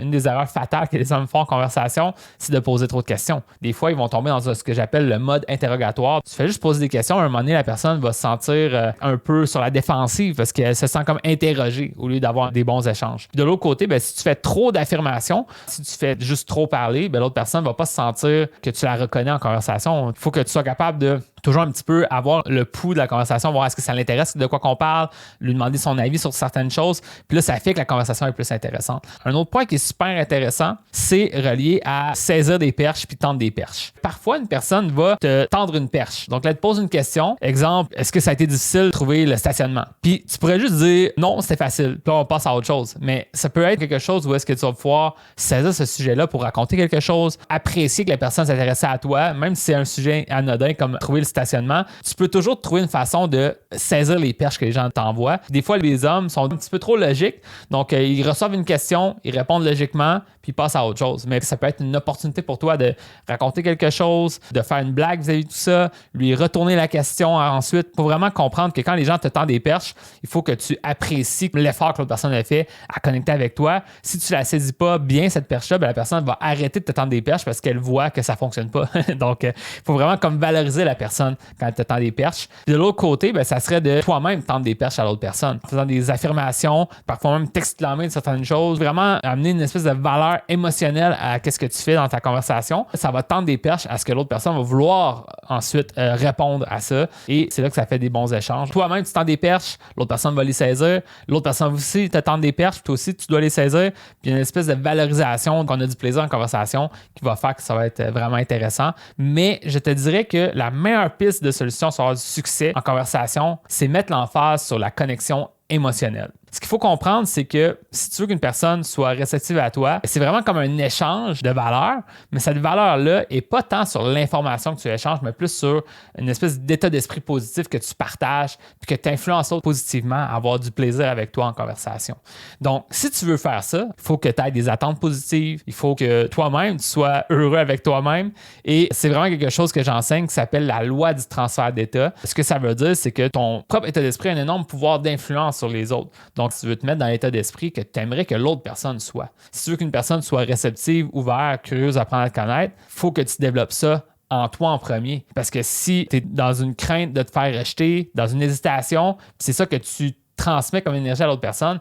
une des erreurs fatales que les hommes font en conversation, c'est de poser trop de questions. Des fois, ils vont tomber dans ce que j'appelle le mode interrogatoire. Tu fais juste poser des questions, à un moment donné, la personne va se sentir un peu sur la défensive parce qu'elle se sent comme interrogée au lieu d'avoir des bons échanges. Puis de l'autre côté, si tu fais trop d'affirmations, si tu fais juste trop parler, l'autre personne ne va pas se sentir que tu la reconnais en conversation. Il faut que tu sois capable de toujours un petit peu avoir le pouls de la conversation, voir est-ce que ça l'intéresse de quoi qu'on parle, lui demander son avis sur certaines choses. Puis là, ça fait que la conversation est plus intéressante. Un autre point qui est super intéressant, c'est relié à saisir des perches puis tendre des perches. Parfois, une personne va te tendre une perche. Donc là, elle te pose une question. Exemple, est-ce que ça a été difficile de trouver le stationnement? Puis tu pourrais juste dire non, c'était facile. Puis là, on passe à autre chose. Mais ça peut être quelque chose où est-ce que tu vas pouvoir saisir ce sujet-là pour raconter quelque chose, apprécier que la personne s'intéressait à toi, même si c'est un sujet anodin comme trouver le stationnement, tu peux toujours trouver une façon de saisir les perches que les gens t'envoient. Des fois, les hommes sont un petit peu trop logiques, donc ils reçoivent une question, ils répondent logiquement, puis ils passent à autre chose. Mais ça peut être une opportunité pour toi de raconter quelque chose, de faire une blague vis-à-vis de tout ça, lui retourner la question ensuite pour vraiment comprendre que quand les gens te tendent des perches, il faut que tu apprécies l'effort que l'autre personne a fait à connecter avec toi. Si tu la saisis pas bien, cette perche-là, la personne va arrêter de te tendre des perches parce qu'elle voit que ça fonctionne pas. Donc, il faut vraiment comme valoriser la personne quand elle te tend des perches. Puis de l'autre côté, ça serait de toi-même tendre des perches à l'autre personne, en faisant des affirmations, parfois même t'exclamer de certaines choses, vraiment amener une espèce de valeur émotionnelle à ce que tu fais dans ta conversation. Ça va tendre des perches à ce que l'autre personne va vouloir ensuite répondre à ça. Et c'est là que ça fait des bons échanges. Toi-même, tu tends des perches, l'autre personne va les saisir, l'autre personne aussi te tend des perches, toi aussi, tu dois les saisir. Puis une espèce de valorisation, qu'on a du plaisir en conversation qui va faire que ça va être vraiment intéressant. Mais je te dirais que la meilleure piste de solution sur avoir du succès en conversation, c'est mettre l'emphase sur la connexion émotionnelle. Ce qu'il faut comprendre, c'est que si tu veux qu'une personne soit réceptive à toi, c'est vraiment comme un échange de valeurs, mais cette valeur-là n'est pas tant sur l'information que tu échanges, mais plus sur une espèce d'état d'esprit positif que tu partages puis que tu influences l'autre positivement à avoir du plaisir avec toi en conversation. Donc, si tu veux faire ça, il faut que tu aies des attentes positives, il faut que toi-même, tu sois heureux avec toi-même et c'est vraiment quelque chose que j'enseigne qui s'appelle la loi du transfert d'état. Ce que ça veut dire, c'est que ton propre état d'esprit a un énorme pouvoir d'influence sur les autres. Donc, si tu veux te mettre dans l'état d'esprit que tu aimerais que l'autre personne soit. Si tu veux qu'une personne soit réceptive, ouverte, curieuse, apprendre à te connaître, il faut que tu développes ça en toi en premier. Parce que si tu es dans une crainte de te faire rejeter, dans une hésitation, c'est ça que tu transmets comme énergie à l'autre personne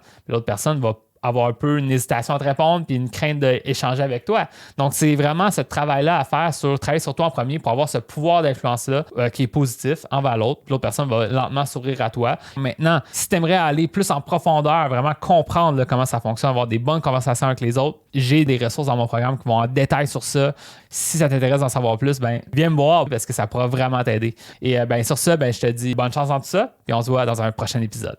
va avoir un peu une hésitation à te répondre puis une crainte d'échanger avec toi. Donc, c'est vraiment ce travail-là à faire travailler sur toi en premier pour avoir ce pouvoir d'influence-là qui est positif envers l'autre. Puis l'autre personne va lentement s'ouvrir à toi. Maintenant, si tu aimerais aller plus en profondeur, vraiment comprendre comment ça fonctionne, avoir des bonnes conversations avec les autres, j'ai des ressources dans mon programme qui vont en détail sur ça. Si ça t'intéresse d'en savoir plus, viens me voir parce que ça pourra vraiment t'aider. Et sur ça, je te dis bonne chance dans tout ça. Puis on se voit dans un prochain épisode.